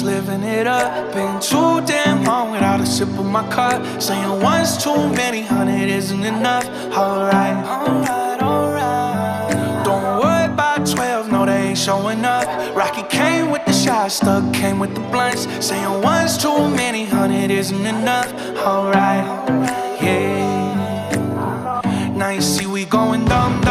living it up. Been too damn long without a sip of my cup. Saying one's too many, 100 isn't enough. Alright, alright, alright. Don't worry about 12, no they ain't showing up. Rocky came with the shots, Stuck came with the blunts. Saying one's too many, 100 isn't enough. Alright, yeah. Now you see we going dumb.